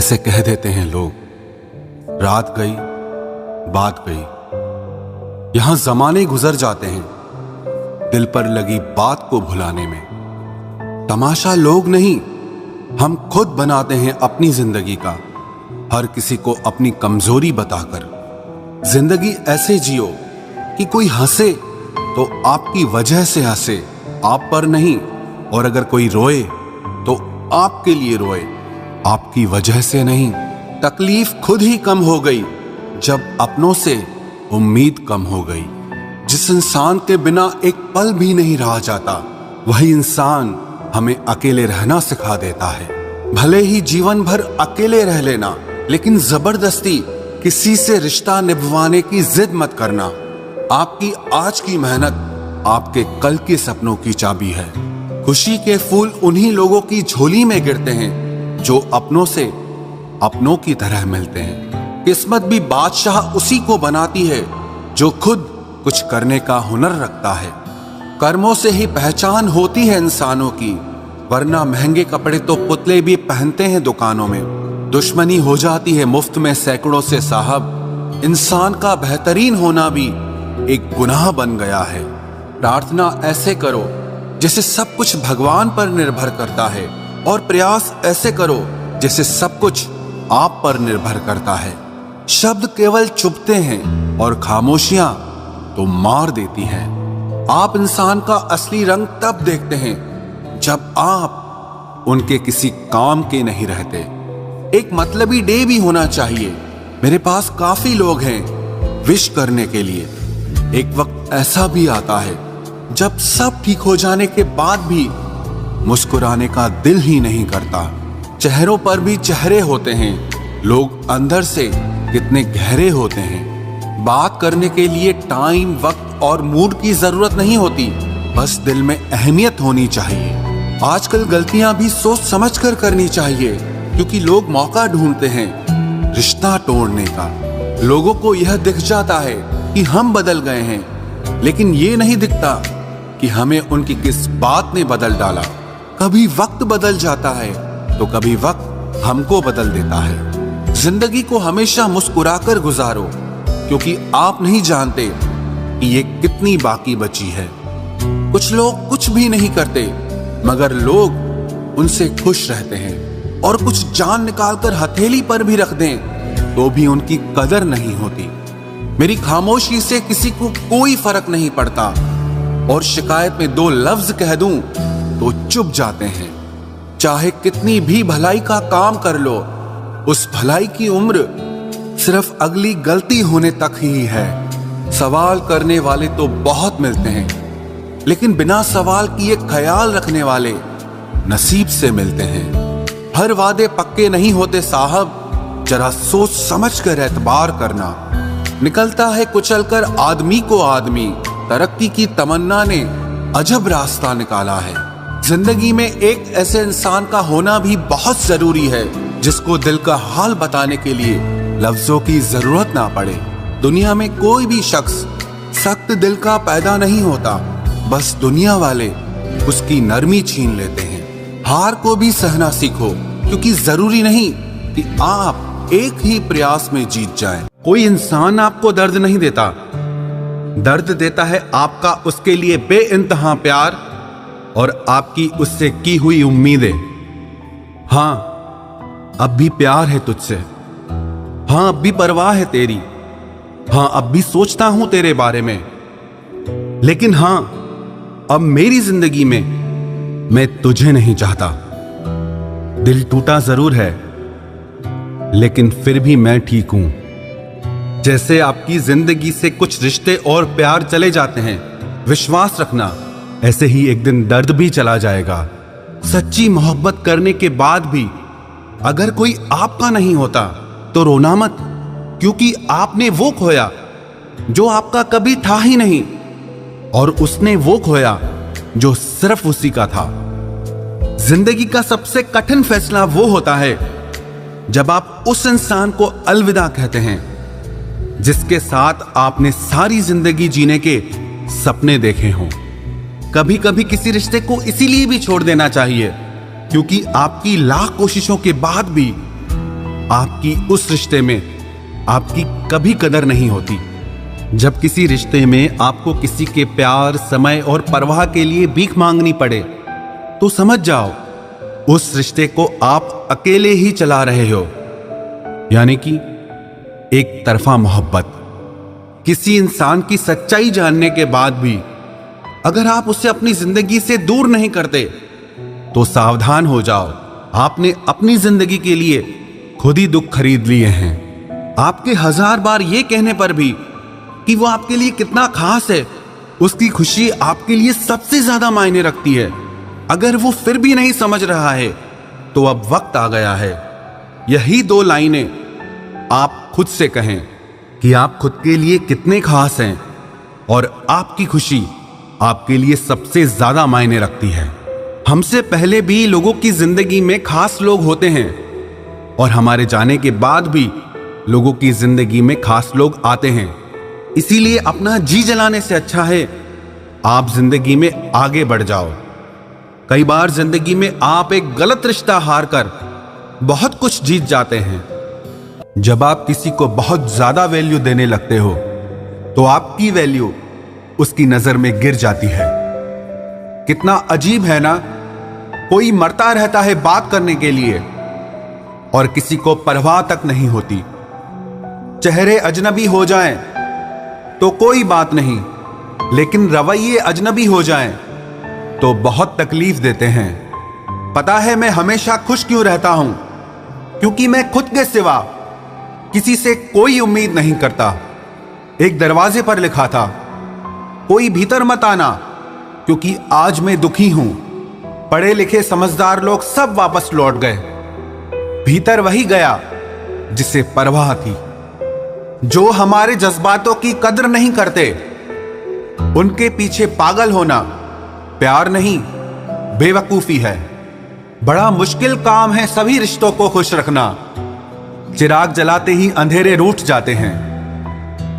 ऐसे कह देते हैं लोग, रात गई बात गई। यहां जमाने गुजर जाते हैं दिल पर लगी बात को भुलाने में। तमाशा लोग नहीं, हम खुद बनाते हैं अपनी जिंदगी का, हर किसी को अपनी कमजोरी बताकर। जिंदगी ऐसे जियो कि कोई हंसे तो आपकी वजह से हंसे, आप पर नहीं। और अगर कोई रोए तो आपके लिए रोए, आपकी वजह से नहीं। तकलीफ खुद ही कम हो गई जब अपनों से उम्मीद कम हो गई। जिस इंसान के बिना एक पल भी नहीं रहा जाता, वही इंसान हमें अकेले रहना सिखा देता है। भले ही जीवन भर अकेले रह लेना, लेकिन जबरदस्ती किसी से रिश्ता निभवाने की जिद मत करना। आपकी आज की मेहनत आपके कल के सपनों की चाबी है। खुशी के फूल उन्हीं लोगों की झोली में गिरते हैं जो अपनों से अपनों की तरह मिलते हैं। किस्मत भी बादशाह उसी को बनाती है जो खुद कुछ करने का हुनर रखता है। कर्मों से ही पहचान होती है इंसानों की, वरना महंगे कपड़े तो पुतले भी पहनते हैं दुकानों में। दुश्मनी हो जाती है मुफ्त में सैकड़ों से साहब। इंसान का बेहतरीन होना भी एक गुनाह बन गया है। प्रार्थना ऐसे करो जैसे सब कुछ भगवान पर निर्भर करता है, और प्रयास ऐसे करो जैसे सब कुछ आप पर निर्भर करता है। शब्द केवल चुभते हैं और खामोशियां तो मार देती हैं। आप इंसान का असली रंग तब देखते हैं जब आप उनके किसी काम के नहीं रहते। एक मतलबी डे भी होना चाहिए। मेरे पास काफी लोग हैं विश करने के लिए। एक वक्त ऐसा भी आता है जब सब ठीक हो जाने के बाद भी मुस्कुराने का दिल ही नहीं करता। चेहरों पर भी चेहरे होते हैं, लोग अंदर से कितने गहरे होते हैं। बात करने के लिए टाइम, वक्त और मूड की जरूरत नहीं होती, बस दिल में अहमियत होनी चाहिए। आजकल गलतियां भी सोच समझ कर करनी चाहिए, क्योंकि लोग मौका ढूंढते हैं रिश्ता तोड़ने का। लोगों को यह दिख जाता है कि हम बदल गए हैं, लेकिन ये नहीं दिखता कि हमें उनकी किस बात ने बदल डाला। कभी वक्त बदल जाता है तो कभी वक्त हमको बदल देता है। जिंदगी को हमेशा मुस्कुराकर गुजारो, क्योंकि आप नहीं जानते कि ये कितनी बाकी बची है। कुछ लोग कुछ भी नहीं करते, मगर लोग उनसे खुश रहते हैं। और कुछ जान निकालकर हथेली पर भी रख दें तो भी उनकी कदर नहीं होती। मेरी खामोशी से किसी को कोई फर्क नहीं पड़ता, और शिकायत में दो लफ्ज कह दूं तो चुप जाते हैं। चाहे कितनी भी भलाई का काम कर लो, उस भलाई की उम्र सिर्फ अगली गलती होने तक ही है। सवाल करने वाले तो बहुत मिलते हैं, लेकिन बिना सवाल किए ख्याल रखने वाले नसीब से मिलते हैं। हर वादे पक्के नहीं होते साहब, जरा सोच समझ कर एतबार करना। निकलता है कुचलकर आदमी को आदमी, तरक्की की तमन्ना ने अजब रास्ता निकाला है। जिंदगी में एक ऐसे इंसान का होना भी बहुत जरूरी है जिसको दिल का हाल बताने के लिए लफ्जों की जरूरत ना पड़े। दुनिया में कोई भी शख्स सख्त दिल का पैदा नहीं होता, बस दुनिया वाले उसकी नरमी छीन लेते हैं। हार को भी सहना सीखो, क्योंकि जरूरी नहीं कि आप एक ही प्रयास में जीत जाएं। कोई इंसान आपको दर्द नहीं देता, दर्द देता है आपका उसके लिए बेइंतहा प्यार और आपकी उससे की हुई उम्मीदें। हाँ, अब भी प्यार है तुझसे। हाँ, अब भी परवाह है तेरी। हाँ, अब भी सोचता हूं तेरे बारे में। लेकिन हां, अब मेरी जिंदगी में मैं तुझे नहीं चाहता। दिल टूटा जरूर है, लेकिन फिर भी मैं ठीक हूं। जैसे आपकी जिंदगी से कुछ रिश्ते और प्यार चले जाते हैं, विश्वास रखना ऐसे ही एक दिन दर्द भी चला जाएगा। सच्ची मोहब्बत करने के बाद भी अगर कोई आपका नहीं होता तो रोना मत, क्योंकि आपने वो खोया जो आपका कभी था ही नहीं, और उसने वो खोया जो सिर्फ उसी का था। जिंदगी का सबसे कठिन फैसला वो होता है जब आप उस इंसान को अलविदा कहते हैं जिसके साथ आपने सारी जिंदगी जीने के सपने देखे हों। कभी कभी किसी रिश्ते को इसीलिए भी छोड़ देना चाहिए क्योंकि आपकी लाख कोशिशों के बाद भी आपकी उस रिश्ते में आपकी कभी कदर नहीं होती। जब किसी रिश्ते में आपको किसी के प्यार, समय और परवाह के लिए भीख मांगनी पड़े तो समझ जाओ उस रिश्ते को आप अकेले ही चला रहे हो, यानी कि एक तरफा मोहब्बत। किसी इंसान की सच्चाई जानने के बाद भी अगर आप उसे अपनी जिंदगी से दूर नहीं करते तो सावधान हो जाओ, आपने अपनी जिंदगी के लिए खुद ही दुख खरीद लिए हैं। आपके 1000 बार ये कहने पर भी कि वो आपके लिए कितना खास है, उसकी खुशी आपके लिए सबसे ज्यादा मायने रखती है, अगर वो फिर भी नहीं समझ रहा है तो अब वक्त आ गया है यही 2 लाइनें आप खुद से कहें कि आप खुद के लिए कितने खास हैं और आपकी खुशी आपके लिए सबसे ज्यादा मायने रखती है। हमसे पहले भी लोगों की जिंदगी में खास लोग होते हैं और हमारे जाने के बाद भी लोगों की जिंदगी में खास लोग आते हैं। इसीलिए अपना जी जलाने से अच्छा है आप जिंदगी में आगे बढ़ जाओ। कई बार जिंदगी में आप एक गलत रिश्ता हार कर बहुत कुछ जीत जाते हैं। जब आप किसी को बहुत ज्यादा वैल्यू देने लगते हो तो आपकी वैल्यू उसकी नजर में गिर जाती है। कितना अजीब है ना, कोई मरता रहता है बात करने के लिए और किसी को परवाह तक नहीं होती। चेहरे अजनबी हो जाएं तो कोई बात नहीं, लेकिन रवैये अजनबी हो जाएं तो बहुत तकलीफ देते हैं। पता है मैं हमेशा खुश क्यों रहता हूं? क्योंकि मैं खुद के सिवा किसी से कोई उम्मीद नहीं करता। एक दरवाजे पर लिखा था, कोई भीतर मत आना, क्योंकि आज मैं दुखी हूं। पढ़े लिखे समझदार लोग सब वापस लौट गए। भीतर वही गया जिसे परवाह थी। जो हमारे जज्बातों की कदर नहीं करते उनके पीछे पागल होना प्यार नहीं, बेवकूफी है। बड़ा मुश्किल काम है सभी रिश्तों को खुश रखना। चिराग जलाते ही अंधेरे रूठ जाते हैं।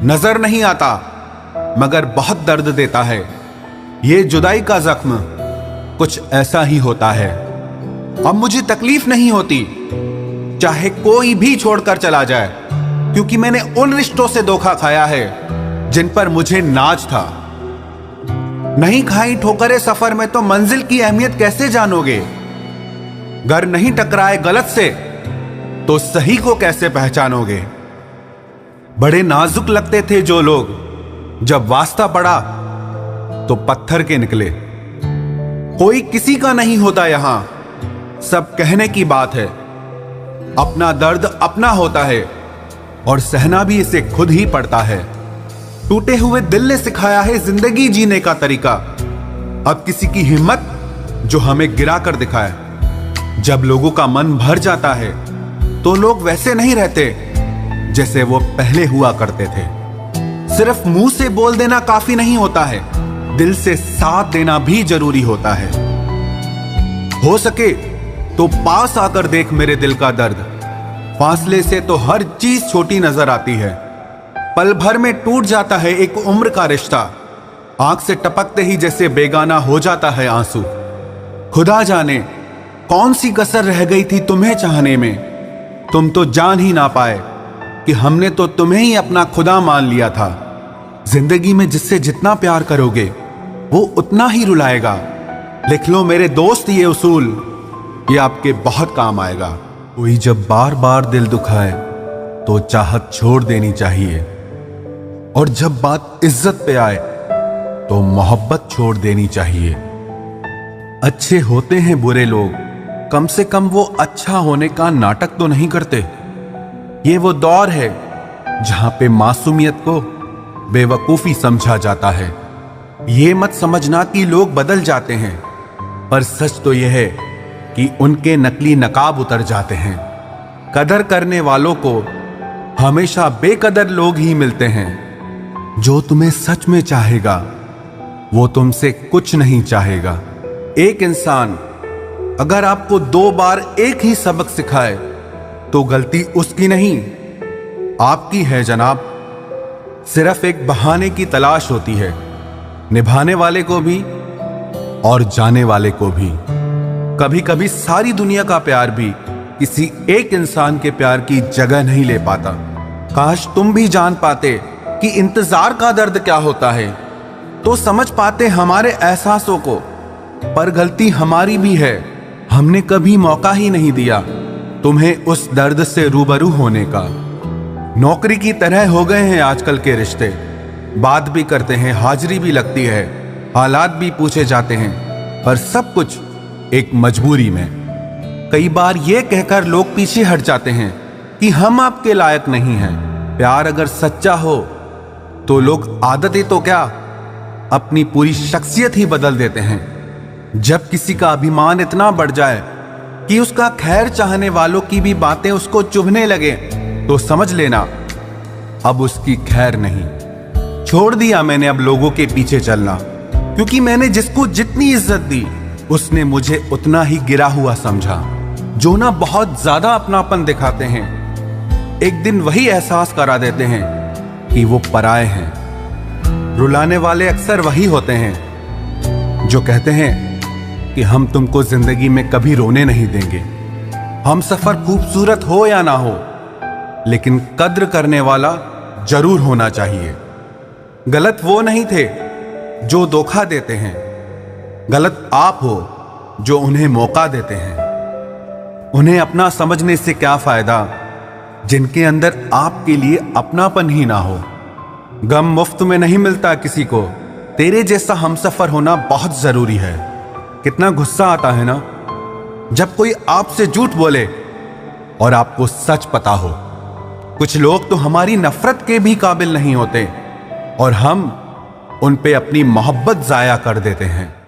नजर नहीं आता मगर बहुत दर्द देता है। ये जुदाई का जख्म कुछ ऐसा ही होता है। अब मुझे तकलीफ नहीं होती चाहे कोई भी छोड़कर चला जाए, क्योंकि मैंने उन रिश्तों से धोखा खाया है जिन पर मुझे नाज था। नहीं खाई ठोकरें सफर में तो मंजिल की अहमियत कैसे जानोगे? घर नहीं टकराए गलत से तो सही को कैसे पहचानोगे? बड़े नाजुक लगते थे जो लोग, जब वास्ता पड़ा तो पत्थर के निकले। कोई किसी का नहीं होता यहां, सब कहने की बात है। अपना दर्द अपना होता है और सहना भी इसे खुद ही पड़ता है। टूटे हुए दिल ने सिखाया है जिंदगी जीने का तरीका। अब किसी की हिम्मत जो हमें गिरा कर दिखाए। जब लोगों का मन भर जाता है तो लोग वैसे नहीं रहते जैसे वो पहले हुआ करते थे। सिर्फ मुंह से बोल देना काफी नहीं होता है, दिल से साथ देना भी जरूरी होता है। हो सके तो पास आकर देख मेरे दिल का दर्द। फासले से तो हर चीज छोटी नजर आती है। पल भर में टूट जाता है एक उम्र का रिश्ता। आंख से टपकते ही जैसे बेगाना हो जाता है आंसू। खुदा जाने कौन सी कसर रह गई थी तुम्हें चाहने में। तुम तो जान ही ना पाए कि हमने तो तुम्हें ही अपना खुदा मान लिया था। जिंदगी में जिससे जितना प्यार करोगे वो उतना ही रुलाएगा। लिख लो मेरे दोस्त ये उसूल, ये आपके बहुत काम आएगा। कोई जब बार बार दिल दुखाए तो चाहत छोड़ देनी चाहिए, और जब बात इज्जत पे आए तो मोहब्बत छोड़ देनी चाहिए। अच्छे होते हैं बुरे लोग, कम से कम वो अच्छा होने का नाटक तो नहीं करते। ये वो दौर है जहां पे मासूमियत को बेवकूफी समझा जाता है। ये मत समझना कि लोग बदल जाते हैं, पर सच तो यह है कि उनके नकली नकाब उतर जाते हैं। कदर करने वालों को हमेशा बेकदर लोग ही मिलते हैं। जो तुम्हें सच में चाहेगा वो तुमसे कुछ नहीं चाहेगा। एक इंसान अगर आपको 2 बार एक ही सबक सिखाए तो गलती उसकी नहीं आपकी है जनाब। सिर्फ एक बहाने की तलाश होती है, निभाने वाले को भी और जाने वाले को भी। कभी कभी सारी दुनिया का प्यार भी किसी एक इंसान के प्यार की जगह नहीं ले पाता। काश तुम भी जान पाते कि इंतजार का दर्द क्या होता है, तो समझ पाते हमारे एहसासों को। पर गलती हमारी भी है, हमने कभी मौका ही नहीं दिया तुम्हें उस दर्द से रूबरू होने का। नौकरी की तरह हो गए हैं आजकल के रिश्ते, बात भी करते हैं, हाजिरी भी लगती है, हालात भी पूछे जाते हैं, पर सब कुछ एक मजबूरी में। कई बार ये कहकर लोग पीछे हट जाते हैं कि हम आपके लायक नहीं हैं। प्यार अगर सच्चा हो तो लोग आदतें तो क्या, अपनी पूरी शख्सियत ही बदल देते हैं। जब किसी का अभिमान इतना बढ़ जाए कि उसका खैर चाहने वालों की भी बातें उसको चुभने लगे, तो समझ लेना अब उसकी खैर नहीं। छोड़ दिया मैंने अब लोगों के पीछे चलना, क्योंकि मैंने जिसको जितनी इज्जत दी उसने मुझे उतना ही गिरा हुआ समझा। जो ना बहुत ज्यादा अपनापन दिखाते हैं, एक दिन वही एहसास करा देते हैं कि वो पराए हैं। रुलाने वाले अक्सर वही होते हैं जो कहते हैं कि हम तुमको जिंदगी में कभी रोने नहीं देंगे। हम सफर खूबसूरत हो या ना हो, लेकिन कद्र करने वाला जरूर होना चाहिए। गलत वो नहीं थे जो धोखा देते हैं, गलत आप हो जो उन्हें मौका देते हैं। उन्हें अपना समझने से क्या फायदा जिनके अंदर आपके लिए अपनापन ही ना हो। गम मुफ्त में नहीं मिलता किसी को, तेरे जैसा हमसफर होना बहुत जरूरी है। कितना गुस्सा आता है ना जब कोई आपसे झूठ बोले और आपको सच पता हो। कुछ लोग तो हमारी नफरत के भी काबिल नहीं होते और हम उन पे अपनी मोहब्बत जाया कर देते हैं।